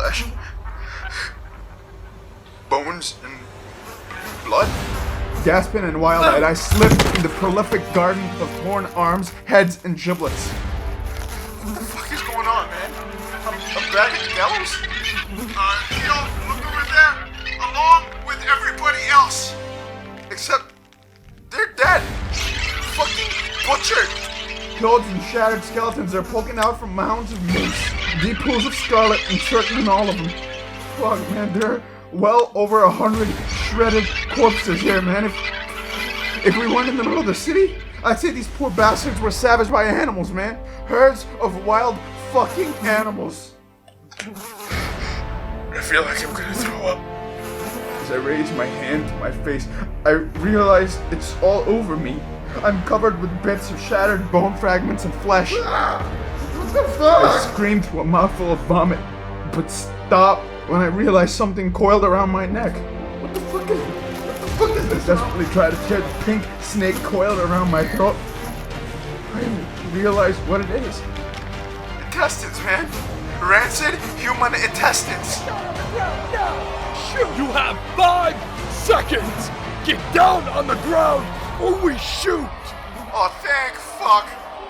flesh, bones, and blood. Gasping and wild-eyed, I slipped in the prolific garden of torn arms, heads, and giblets. What the fuck is going on, man? I'm back at the gallows? Look over there, along with everybody else. Except, they're dead. Fucking butchered. Clothes and shattered skeletons are poking out from mounds of mace. Deep pools of scarlet encircling all of them. Fuck, man, there are well over 100 shredded corpses here, man. If we weren't in the middle of the city, I'd say these poor bastards were savaged by animals, man. Herds of wild fucking animals. I feel like I'm gonna throw up. As I raise my hand to my face, I realize it's all over me. I'm covered with bits of shattered bone fragments and flesh. What the fuck? I scream through a mouthful of vomit, but stop when I realize something coiled around my neck. What the fuck is this? I desperately try to tear the pink snake coiled around my throat. I realize what it is. Intestines, man. Rancid human intestines. You have 5 seconds! Get down on the ground or we shoot! Oh, thank fuck.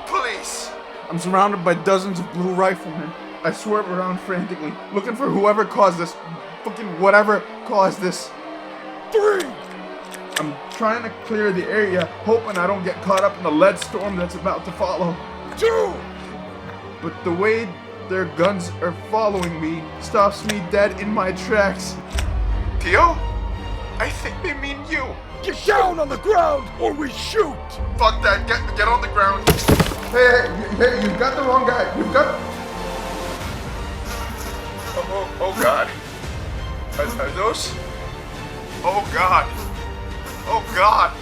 Please. I'm surrounded by dozens of blue riflemen. I swerve around frantically, looking for whoever caused this. Fucking whatever caused this. 3! I'm trying to clear the area, hoping I don't get caught up in the lead storm that's about to follow. 2! But the way their guns are following me stops me dead in my tracks. Theo? I think they mean you. Get down on the ground or we shoot! Fuck that. Get on the ground. Hey, you've got the wrong guy. You've got... Oh God. Are those? Oh God. Oh God.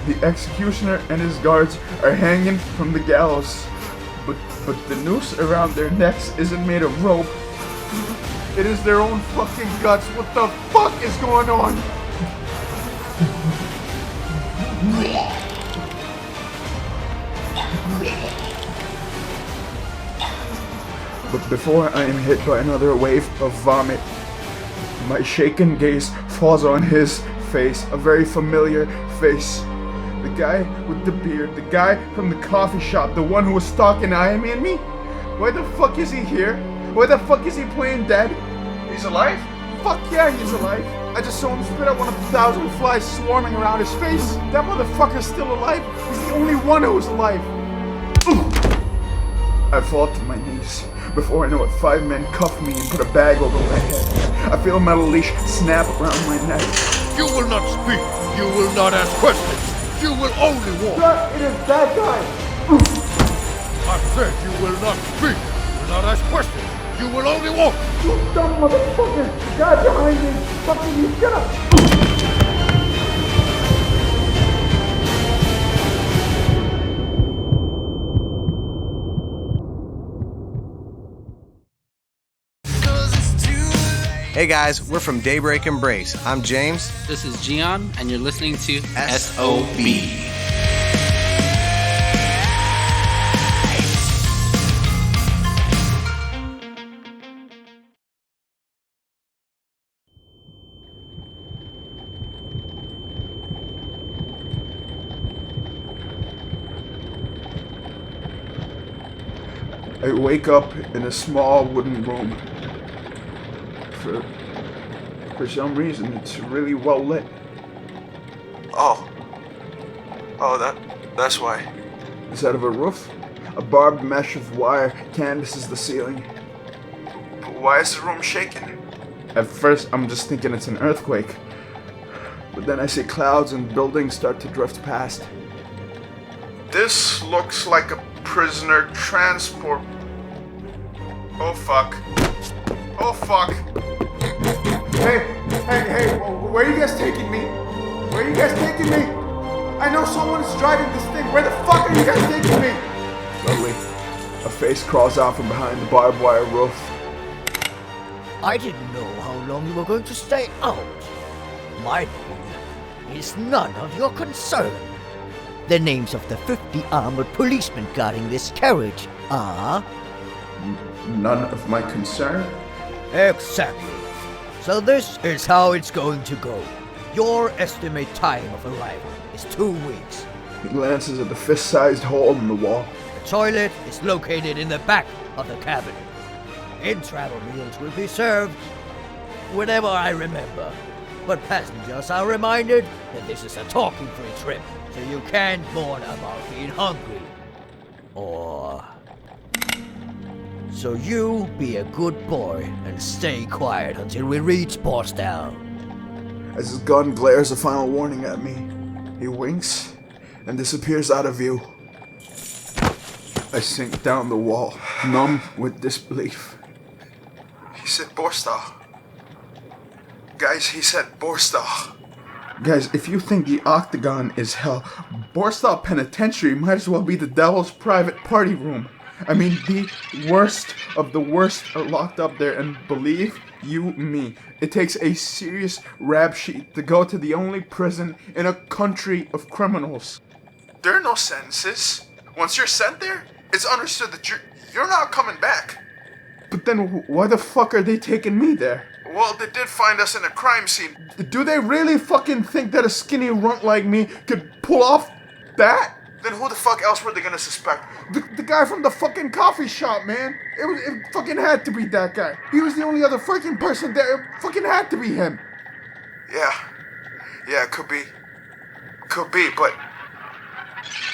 The executioner and his guards are hanging from the gallows. But the noose around their necks isn't made of rope. It is their own fucking guts. What the fuck is going on? But before I am hit by another wave of vomit, my shaken gaze falls on his face, a very familiar face. The guy with the beard, the guy from the coffee shop, the one who was stalking Amy and me? Why the fuck is he here? Why the fuck is he playing dead? He's alive? Fuck yeah, he's alive. I just saw him spit out one of the 1,000 flies swarming around his face. That motherfucker's still alive. He's the only one who's alive. I fall to my knees. Before I know it, 5 men cuff me and put a bag over my head. I feel a metal leash snap around my neck. You will not speak. You will not ask questions. You will only walk. Sir, it is that guy. I said you will not speak. You will not ask questions. You will only walk. You dumb motherfucker. The guy behind me. Fucking you, get up. Hey guys, we're from Daybreak Embrace. I'm James. This is Gian, and you're listening to SOB. I wake up in a small wooden room. For some reason, it's really well lit. Oh, that's why. Instead of a roof, a barbed mesh of wire canvases the ceiling. But why is the room shaking? At first, I'm just thinking it's an earthquake. But then I see clouds and buildings start to drift past. This looks like a prisoner transport. Oh fuck. Oh fuck. Hey, where are you guys taking me? Where are you guys taking me? I know someone is driving this thing. Where the fuck are you guys taking me? Suddenly, a face crawls out from behind the barbed wire roof. I didn't know how long you were going to stay out. My name is none of your concern. The names of the 50 armored policemen guarding this carriage are... None of my concern? Exactly. So this is how it's going to go. Your estimate time of arrival is 2 weeks. He glances at the fist-sized hole in the wall. The toilet is located in the back of the cabin. In-travel meals will be served whenever I remember. But passengers are reminded that this is a talking-free trip, so you can't mourn about being hungry. So you be a good boy and stay quiet until we reach Portstown. As his gun glares a final warning at me, he winks and disappears out of view. I sink down the wall, numb with disbelief. He said Borstal. Guys, he said Borstal. Guys, if you think the Octagon is hell, Borstal Penitentiary might as well be the devil's private party room. I mean, the worst of the worst are locked up there, and believe you me, it takes a serious rap sheet to go to the only prison in a country of criminals. There are no sentences. Once you're sent there, it's understood that you're not coming back. But then why the fuck are they taking me there? Well, they did find us in a crime scene. Do they really fucking think that a skinny runt like me could pull off that? Then who the fuck else were they gonna suspect? The guy from the fucking coffee shop, man. It fucking had to be that guy. He was the only other fucking person there. It fucking had to be him. Yeah, it could be.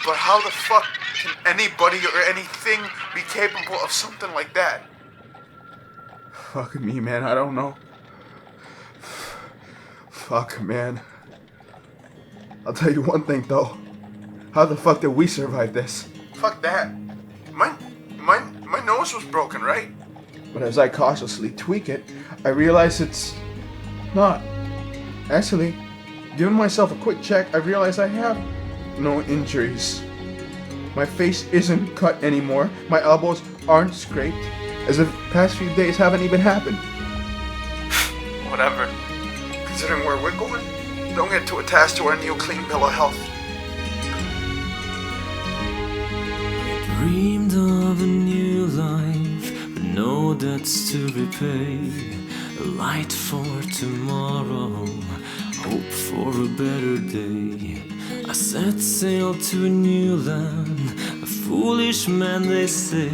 But how the fuck can anybody or anything be capable of something like that? Fuck me, man. I don't know. Fuck, man. I'll tell you one thing, though. How the fuck did we survive this? Fuck that. My nose was broken, right? But as I cautiously tweak it, I realize it's not. Actually, giving myself a quick check, I realize I have no injuries. My face isn't cut anymore. My elbows aren't scraped. As if the past few days haven't even happened. Whatever. Considering where we're going, don't get too attached to our new clean bill of health. Dreamed of a new life, but no debts to repay. A light for tomorrow, hope for a better day. I set sail to a new land, a foolish man they say,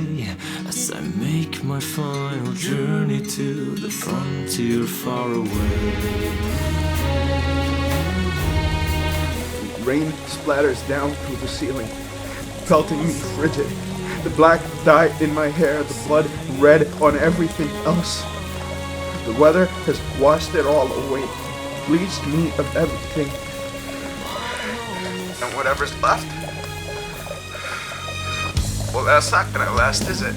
as I make my final journey to the frontier far away. Rain splatters down through the ceiling, pelting me frigid. The black dye in my hair, the blood red on everything else. The weather has washed it all away, bleached me of everything. And whatever's left, well, that's not gonna last, is it?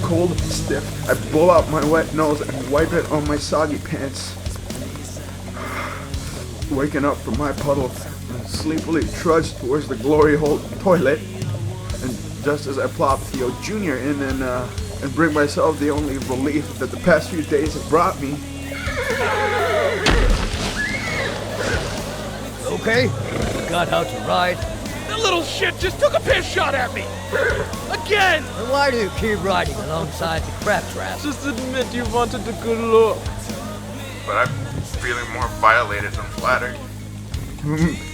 Cold, stiff, I blow out my wet nose and wipe it on my soggy pants. Waking up from my puddle, I sleepily trudge towards the glory hole toilet. And just as I plop Theo Jr. in and bring myself the only relief that the past few days have brought me. Okay, forgot how to ride. That little shit just took a piss shot at me! Again! And why do you keep riding alongside the crab trap? Just admit you wanted a good look. But I'm feeling more violated than flattered.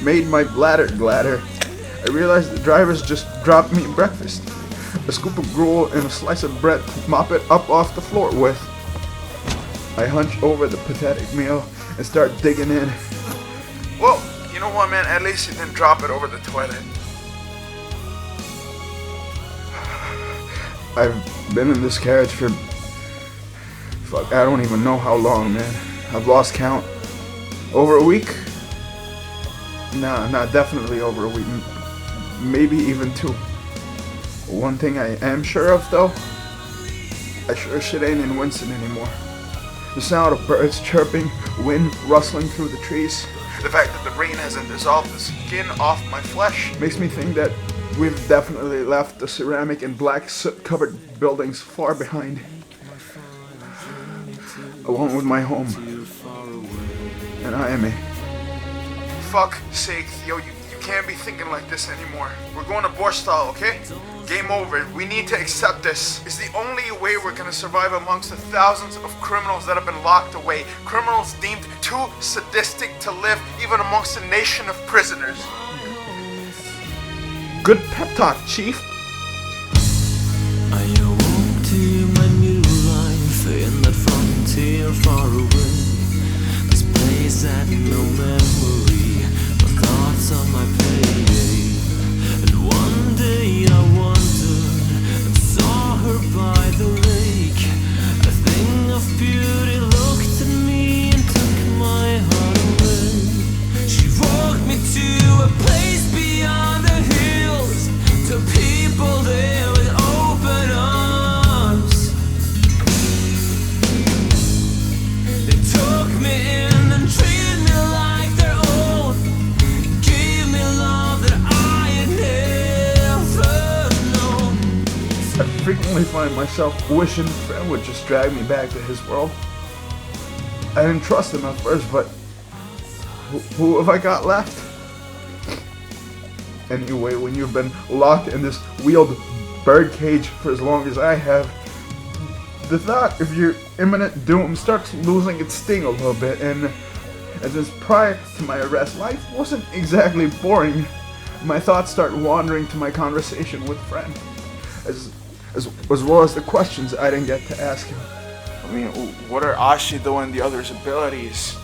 Made my bladder gladder. I realized the drivers just dropped me breakfast. A scoop of gruel and a slice of bread to mop it up off the floor with. I hunch over the pathetic meal and start digging in. Well, you know what, man? At least you didn't drop it over the toilet. I've been in this carriage for... Fuck, I don't even know how long, man. I've lost count. Over a week? Nah, definitely over a week. Maybe even 2. One thing I am sure of, though, I sure shit ain't in Winston anymore. The sound of birds chirping, wind rustling through the trees. The fact that the rain hasn't dissolved the skin off my flesh Makes me think that we've definitely left the ceramic and black soot-covered buildings far behind. Along with my home. And I am a... Fuck sake, Theo, you can't be thinking like this anymore. We're going to Borstal, okay? Game over. We need to accept this. It's the only way we're gonna survive amongst the thousands of criminals that have been locked away. Criminals deemed too sadistic to live even amongst a nation of prisoners. Good pep talk, Chief. I awoke to my new life in that frontier far away. This place had no memory, no thoughts of my payday. And one day I wandered and saw her by the lake. A thing of beauty looked at me and took my heart away. She walked me to a place beyond the hills, to people there with open arms. They took me in and treated me like their own, gave me love that I had never known. I frequently find myself wishing Fred would just drag me back to his world. I didn't trust him at first, but who have I got left? Anyway, when you've been locked in this wheeled bird cage for as long as I have, the thought of your imminent doom starts losing its sting a little bit, and since prior to my arrest, life wasn't exactly boring. My thoughts start wandering to my conversation with Fred, as well as the questions I didn't get to ask him. I mean, what are Ashido and the others' abilities?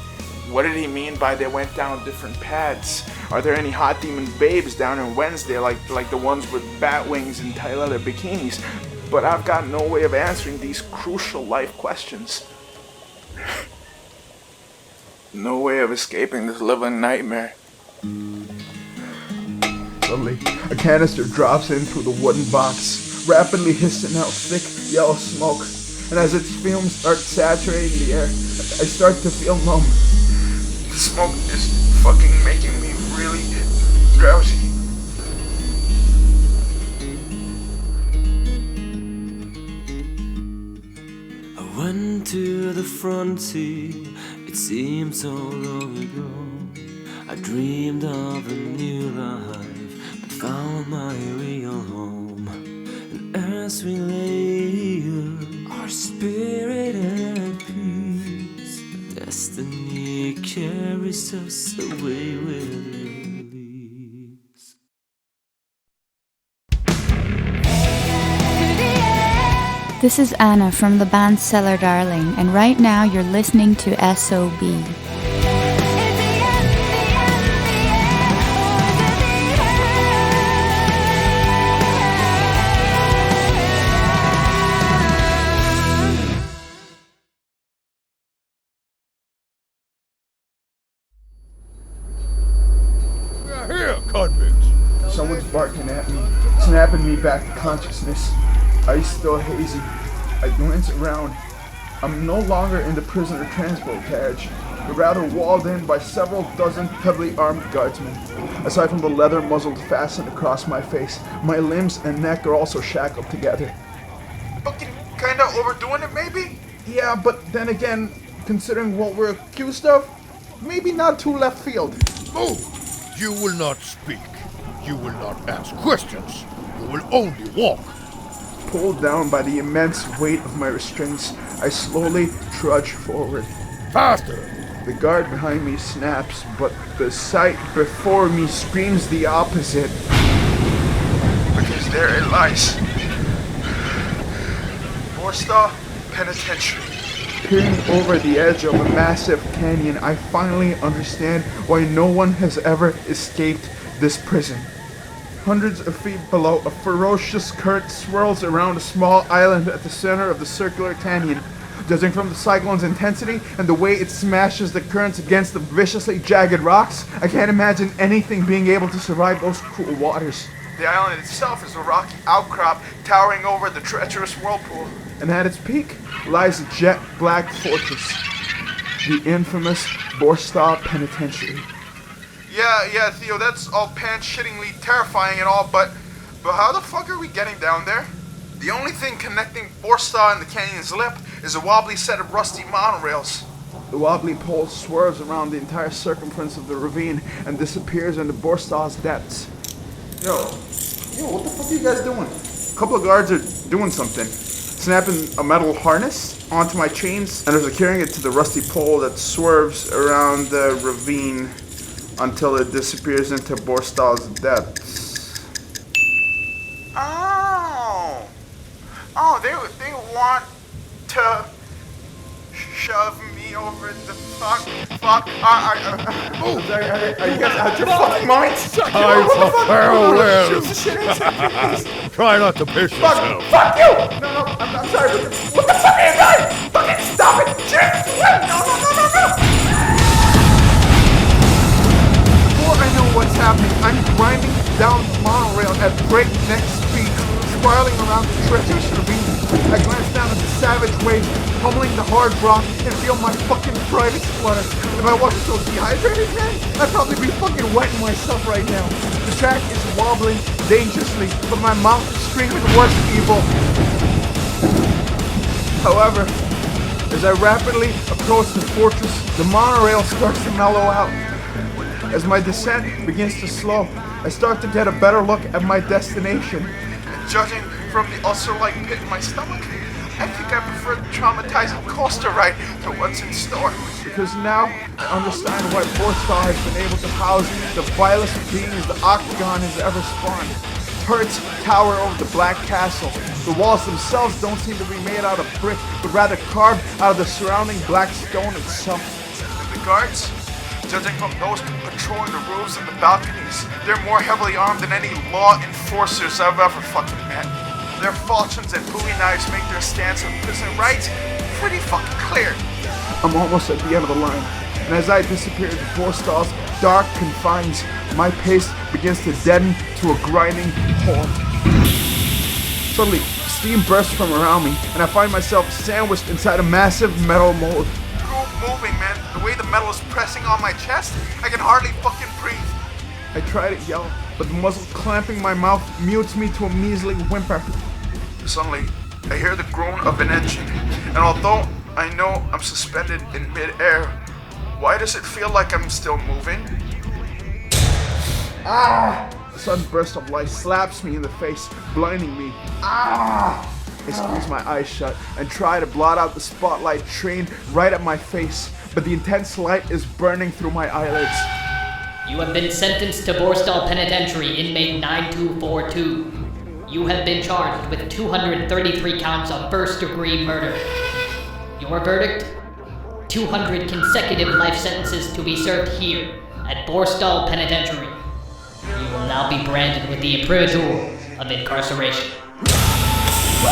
What did he mean by they went down different paths? Are there any hot demon babes down in Wednesday like the ones with bat wings and tight leather bikinis? But I've got no way of answering these crucial life questions. No way of escaping this living nightmare. Suddenly, a canister drops in through the wooden box, rapidly hissing out thick yellow smoke. And as its fumes start saturating the air, I start to feel numb. The smoke is fucking making me really drowsy. I went to the frontier, it seemed so long ago. I dreamed of a new life, but found my real home. And as we lay here, our spirit at peace, destiny carries us away with release. This is Anna from the band Cellar Darling, and right now you're listening to SOB. Here, convict. Someone's barking at me, snapping me back to consciousness. Eyes still hazy. I glance around. I'm no longer in the prisoner transport carriage, but rather walled in by several dozen heavily armed guardsmen. Aside from the leather muzzle fastened across my face, my limbs and neck are also shackled together. Fucking kinda overdoing it, maybe? Yeah, but then again, considering what we're accused of, maybe not too left field. Move! You will not speak. You will not ask questions. You will only walk. Pulled down by the immense weight of my restraints, I slowly trudge forward. Faster! The guard behind me snaps, but the sight before me screams the opposite. Because there it lies. Warsaw Penitentiary. Peering over the edge of a massive canyon, I finally understand why no one has ever escaped this prison. Hundreds of feet below, a ferocious current swirls around a small island at the center of the circular canyon. Judging from the cyclone's intensity and the way it smashes the currents against the viciously jagged rocks, I can't imagine anything being able to survive those cruel waters. The island itself is a rocky outcrop towering over the treacherous whirlpool. And at its peak lies a jet black fortress, the infamous Warsaw Penitentiary. Yeah, Theo, that's all pants-shittingly terrifying and all, but how the fuck are we getting down there? The only thing connecting Warsaw and the canyon's lip is a wobbly set of rusty monorails. The wobbly pole swerves around the entire circumference of the ravine and disappears into Borsaw's depths. Yo, what the fuck are you guys doing? A couple of guards are doing something. Snapping a metal harness onto my chains, and they're securing it to the rusty pole that swerves around the ravine until it disappears into Borstal's depths. Oh, they want to shove me over the fuck. Are you guys out your fucking minds? Time for farewell. Try not to piss yourself. Fuck you! No, I'm sorry, but what the fuck are you doing? Fucking stop it! No. Before I know what's happening, I'm grinding down the monorail at breakneck speed, spiraling around the treacherous ravine. I glance down at the savage waves, pummeling the hard rock, and feel my fucking private flutter. If I wasn't so dehydrated, man, I'd probably be fucking wetting myself right now. The track is wobbling dangerously, but my mouth is screaming worse evil. However, as I rapidly approach the fortress, the monorail starts to mellow out. As my descent begins to slow, I start to get a better look at my destination. Judging from the ulcer-like pit in my stomach, I think I prefer the traumatizing coaster ride to what's in store. Because now I understand why Borstal has been able to house the vilest beings the Octagon has ever spawned. Turrets tower over the Black Castle. The walls themselves don't seem to be made out of brick, but rather carved out of the surrounding black stone itself. And the guards? Judging from those patrolling the roofs and the balconies, they're more heavily armed than any law enforcers I've ever fucking met. Their falchions and bowie knives make their stance on prison rights pretty fucking clear. I'm almost at the end of the line, and as I disappear into Borstal's dark confines, my pace begins to deaden to a grinding halt. Suddenly, steam bursts from around me, and I find myself sandwiched inside a massive metal mold. Moving, man. The way the metal is pressing on my chest, I can hardly fucking breathe. I try to yell, but the muzzle clamping my mouth mutes me to a measly whimper. Suddenly, I hear the groan of an engine, and although I know I'm suspended in mid-air, why does it feel like I'm still moving? A sudden burst of light slaps me in the face, blinding me. I squeeze my eyes shut and try to blot out the spotlight trained right at my face, but the intense light is burning through my eyelids. You have been sentenced to Borstal Penitentiary, inmate 9242. You have been charged with 233 counts of first-degree murder. Your verdict? 200 consecutive life sentences to be served here at Borstal Penitentiary. You will now be branded with the imprimatur of incarceration. The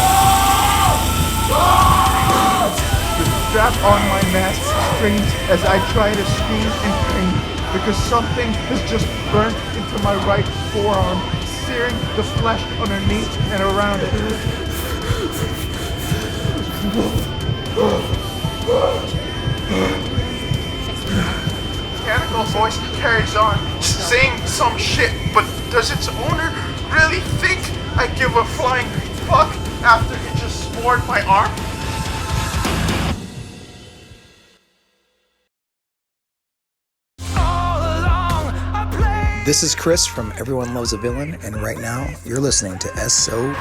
strap on my mask strains as I try to scream in pain because something has just burnt into my right forearm, searing the flesh underneath and around it. Mechanical voice carries on, saying some shit, but does its owner really think I give a flying fuck after it just scored my arm? This is Chris from Everyone Loves a Villain, and right now you're listening to SOB.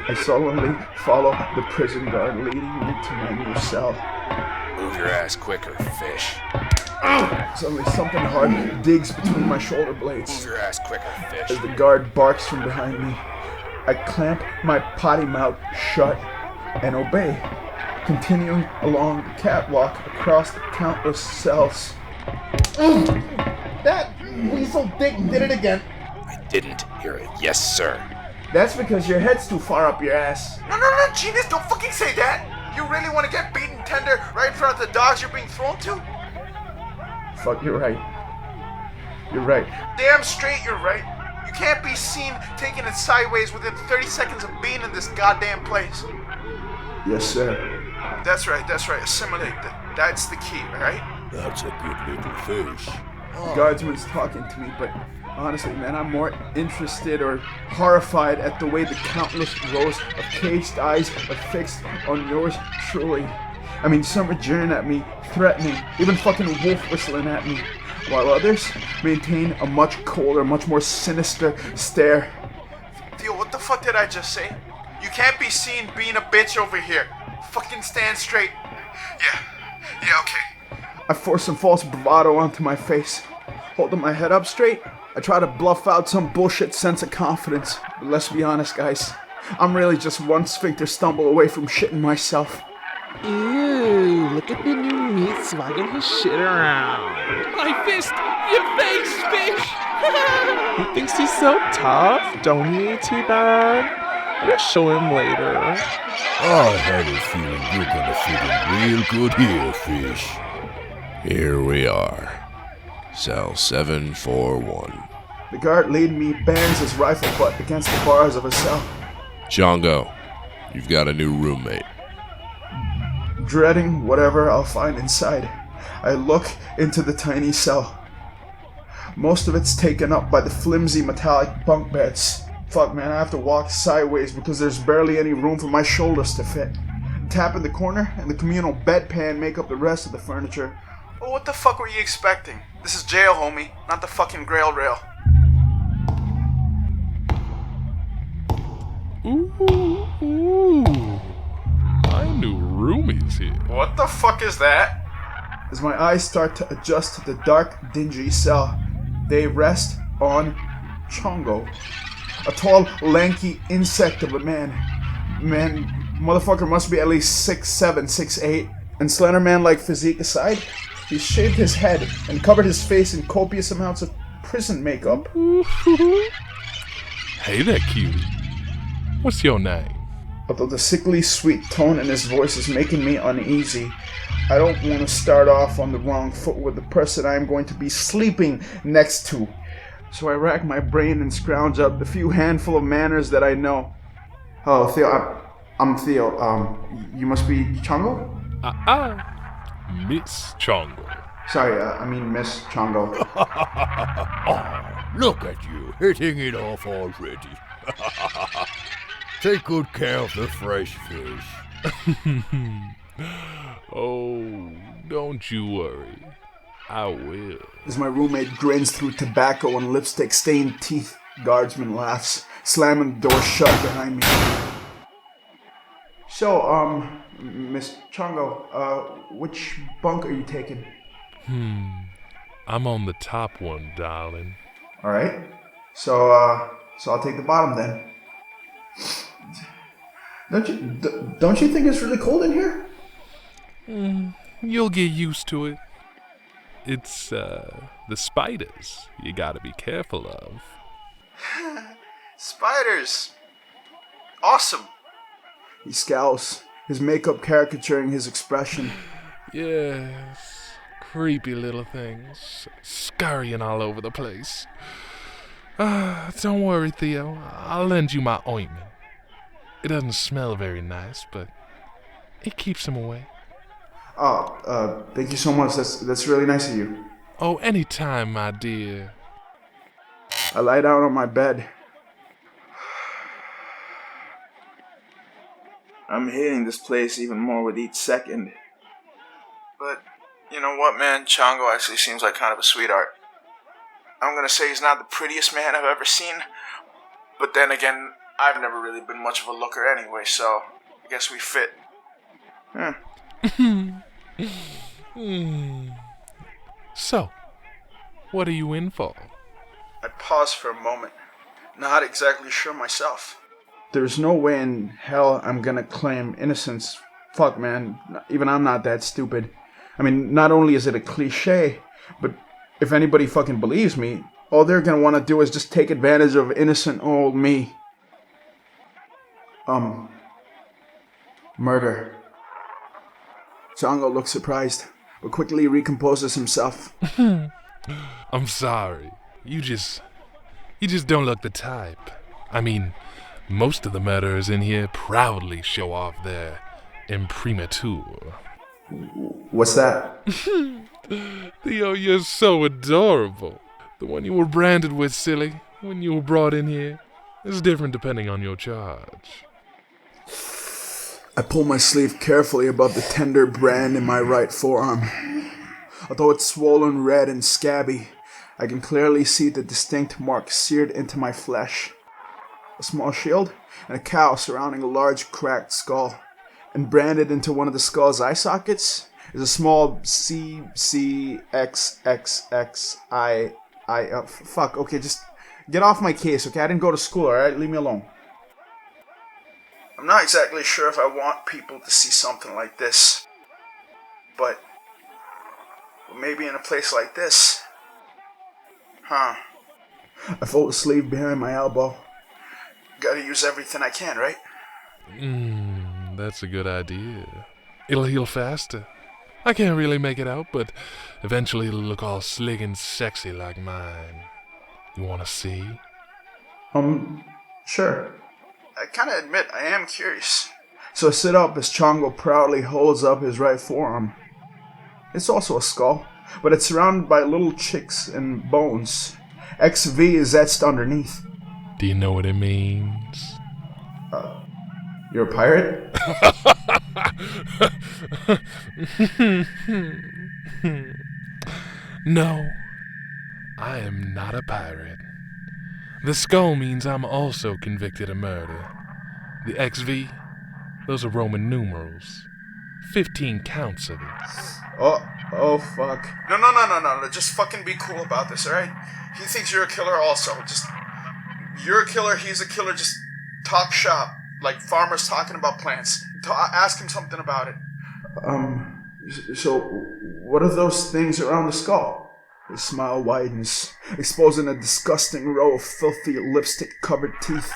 I sullenly follow the prison guard leading me to my new cell. Move your ass quicker, fish. Suddenly something hard digs between my shoulder blades. Move your ass quicker, fish. As the guard barks from behind me, I clamp my potty mouth shut and obey, continuing along the catwalk across the countless cells. That weasel dick did it again. I didn't hear it. Yes, sir. That's because your head's too far up your ass. No, genius, don't fucking say that! You really want to get beaten tender right in front of the dogs you're being thrown to? Fuck, you're right. You're right. Damn straight you're right. You can't be seen taking it sideways within 30 seconds of being in this goddamn place. Yes, sir. That's right. Assimilate. That's the key, alright? That's a good little fish. The guardsman's talking to me, but honestly, man, I'm more interested or horrified at the way the countless rows of caged eyes are fixed on yours truly. I mean, some are jeering at me, threatening, even fucking wolf whistling at me, while others maintain a much colder, much more sinister stare. Theo, what the fuck did I just say? You can't be seen being a bitch over here. Fucking stand straight. Yeah, okay. I force some false bravado onto my face. Holding my head up straight, I try to bluff out some bullshit sense of confidence. But let's be honest, guys. I'm really just one sphincter stumble away from shitting myself. Ooh, look at the new meat swagging his shit around. My fist! Your face, fish! He thinks he's so tough, don't he, T-Bag? I'm gonna show him later. I had a feeling you're gonna fit in real good here, fish. Here we are. Cell 741. The guard leading me bangs his rifle butt against the bars of a cell. Chongo, you've got a new roommate. Dreading whatever I'll find inside, I look into the tiny cell. Most of it's taken up by the flimsy metallic bunk beds. Fuck, man, I have to walk sideways because there's barely any room for my shoulders to fit. The tap in the corner and the communal bedpan make up the rest of the furniture. Well, what the fuck were you expecting? This is jail, homie, not the fucking Grail Rail. Ooh. My new roomie's here. What the fuck is that? As my eyes start to adjust to the dark, dingy cell, they rest on Chongo. A tall, lanky insect of a man. Man, motherfucker must be at least 6'7", 6'8". And Slenderman-like physique aside, he shaved his head and covered his face in copious amounts of prison makeup. Hey there, cutie. What's your name? Although the sickly sweet tone in his voice is making me uneasy, I don't want to start off on the wrong foot with the person I am going to be sleeping next to. So I rack my brain and scrounge up the few handful of manners that I know. Hello, Theo. I'm Theo. You must be Chongo? Miss Chongo. Sorry, I mean Miss Chongo. Oh, look at you, hitting it off already. Take good care of the fresh fish. Oh, don't you worry. I will. As my roommate grins through tobacco and lipstick-stained teeth, guardsman laughs, slamming the door shut behind me. So, Miss Chongo, which bunk are you taking? I'm on the top one, darling. Alright. So I'll take the bottom then. Don't you think it's really cold in here? You'll get used to it. It's, the spiders you gotta be careful of. Spiders! Awesome! He scowls, his makeup caricaturing his expression. Yes, creepy little things, scurrying all over the place. Don't worry, Theo, I'll lend you my ointment. It doesn't smell very nice, but it keeps them away. Oh, thank you so much. That's really nice of you. Oh, anytime, my dear. I lie down on my bed. I'm hating this place even more with each second. But, you know what, man? Chongo actually seems like kind of a sweetheart. I'm gonna say he's not the prettiest man I've ever seen, but then again, I've never really been much of a looker anyway, so I guess we fit. So, what are you in for? I pause for a moment, not exactly sure myself. There's no way in hell I'm gonna claim innocence. Fuck, man, even I'm not that stupid. I mean, not only is it a cliche, but if anybody fucking believes me, all they're gonna want to do is just take advantage of innocent old me. Murder. Chongo looks surprised, but quickly recomposes himself. I'm sorry. You just don't look the type. I mean, most of the murderers in here proudly show off their imprimatur. What's that? Theo, you're so adorable. The one you were branded with, silly, when you were brought in here, is different depending on your charge. I pull my sleeve carefully above the tender brand in my right forearm. Although it's swollen red and scabby, I can clearly see the distinct mark seared into my flesh. A small shield and a cow surrounding a large cracked skull. And branded into one of the skull's eye sockets is a small CCXXXI. Fuck, okay, just get off my case, okay? I didn't go to school, alright? Leave me alone. I'm not exactly sure if I want people to see something like this. But maybe in a place like this. Huh. I fold the sleeve behind my elbow. Gotta use everything I can, right? That's a good idea. It'll heal faster. I can't really make it out, but eventually it'll look all slick and sexy like mine. You wanna see? Sure. I kinda admit I am curious. So I sit up as Chongo proudly holds up his right forearm. It's also a skull, but it's surrounded by little chicks and bones. XV is etched underneath. Do you know what it means? You're a pirate? No, I am not a pirate. The skull means I'm also convicted of murder. The XV, those are Roman numerals. 15 counts of it. Oh fuck. No, just fucking be cool about this, alright? He thinks you're a killer also. Just, you're a killer, he's a killer, just talk shop. Like farmers talking about plants. Ask him something about it. So what are those things around the skull? His smile widens, exposing a disgusting row of filthy lipstick-covered teeth.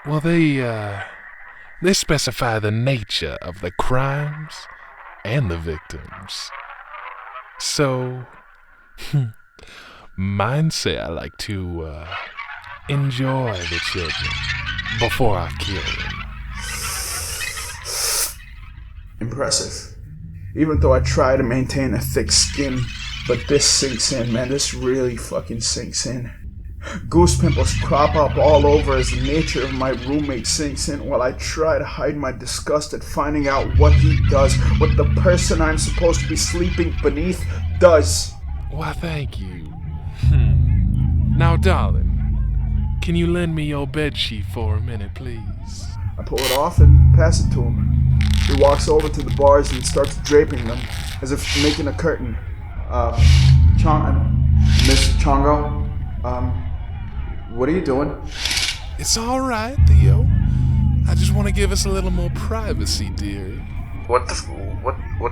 Well, they specify the nature of the crimes and the victims. So, mine say I like to, enjoy the children before I kill them. Impressive. Even though I try to maintain a thick skin, but this sinks in, man. This really fucking sinks in. Goose pimples crop up all over as the nature of my roommate sinks in while I try to hide my disgust at finding out what he does, what the person I'm supposed to be sleeping beneath does. Why, thank you. Now, darling, can you lend me your bedsheet for a minute, please? I pull it off and pass it to him. He walks over to the bars and starts draping them, as if making a curtain. Miss Chongo, what are you doing? It's alright, Theo. I just want to give us a little more privacy, dearie. What the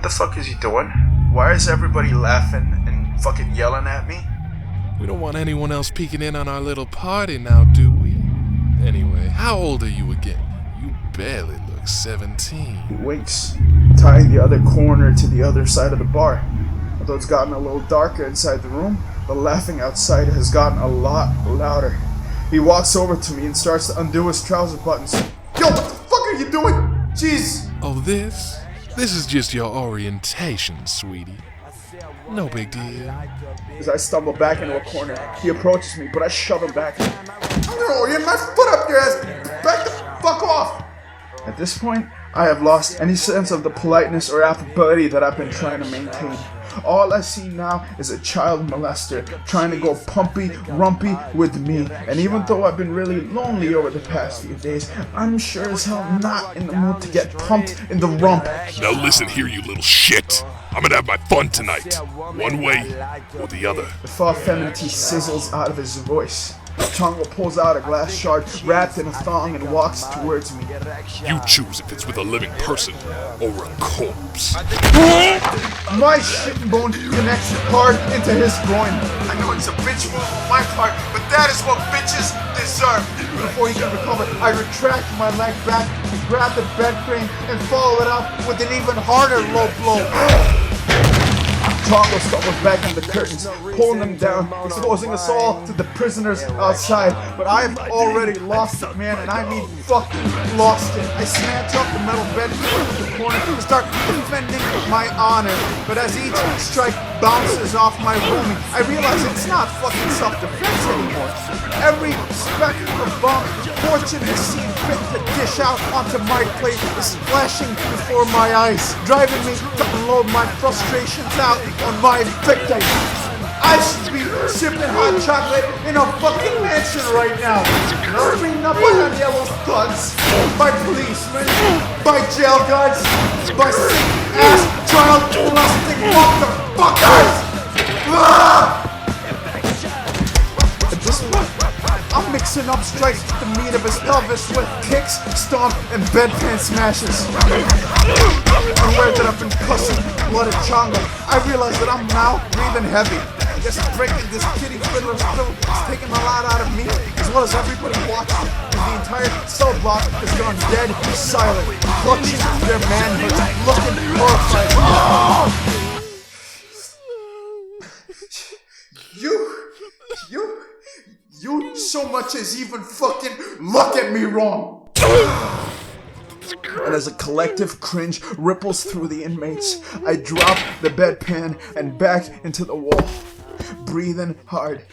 fuck is he doing? Why is everybody laughing and fucking yelling at me? We don't want anyone else peeking in on our little party now, do we? Anyway, how old are you again? You barely look 17. He winks, tying the other corner to the other side of the bar. Although it's gotten a little darker inside the room, the laughing outside has gotten a lot louder. He walks over to me and starts to undo his trouser buttons. Yo, what the fuck are you doing? Jeez. Oh, this is just your orientation, sweetie. No big deal. As I stumble back into a corner, he approaches me, but I shove him back. No, you have my foot up your ass. Back the fuck off. At this point, I have lost any sense of the politeness or affability that I've been trying to maintain. All I see now is a child molester trying to go rumpy with me. And even though I've been really lonely over the past few days, I'm sure as hell not in the mood to get pumped in the rump. Now listen here, you little shit. I'm gonna have my fun tonight. One way or the other. The faux femininity sizzles out of his voice. Chongo pulls out a glass shard wrapped in a thong and walks towards me. You choose if it's with a living person or a corpse. My shitting bone connects hard into his groin. I know it's a bitch move on my part, but that is what bitches deserve. Before he can recover, I retract my leg back and grab the bed frame and follow it up with an even harder low blow. Chongo stumbles back on the curtains, pulling them down, exposing us all to the prisoners outside. But I've already lost it, man, and I mean fucking lost it. I snatch up the metal bed from the corner and start defending my honor. But as each strike bounces off my roomie, I realize it's not fucking self-defense anymore. Every speck of bomb fortune has seen fit to dish out onto my plate is flashing before my eyes, driving me to unload my frustrations out on my victim. I should be sipping hot chocolate in a fucking mansion right now. Not beaten up by yellow thugs, by policemen, by jail guards, by sick-ass child-molesting motherfuckers! At this point, I'm mixing up strikes with the meat of his pelvis with kicks, stomp, and bedpan smashes. Unaware that I've been cussing blooded Chongo, I realize that I'm now breathing heavy. I guess breaking this kitty fiddler's throat is taking a lot out of me, as well as everybody watching. And the entire cell block has gone dead silent, clutching their manhood, looking horrified. You so much as even fucking look at me wrong. And as a collective cringe ripples through the inmates, I drop the bedpan and back into the wall, breathing hard.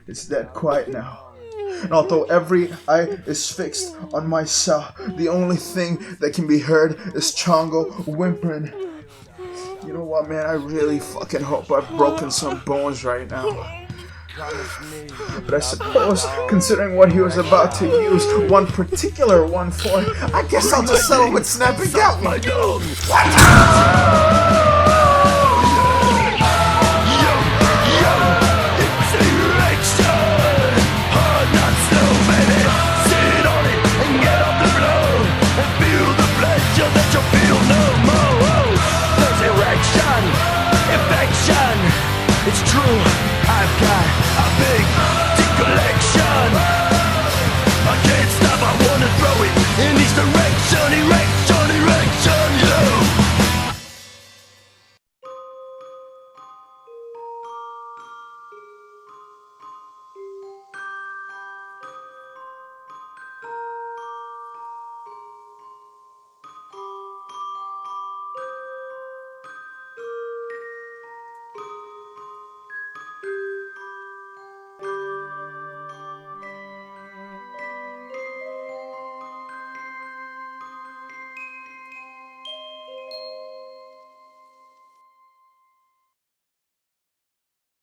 It's dead quiet now. And although every eye is fixed on my cell, the only thing that can be heard is Chongo whimpering. You know what, man? I really fucking hope I've broken some bones right now. But I suppose, considering what he was about to use one particular one for, I guess I'll just settle with snapping out my dog.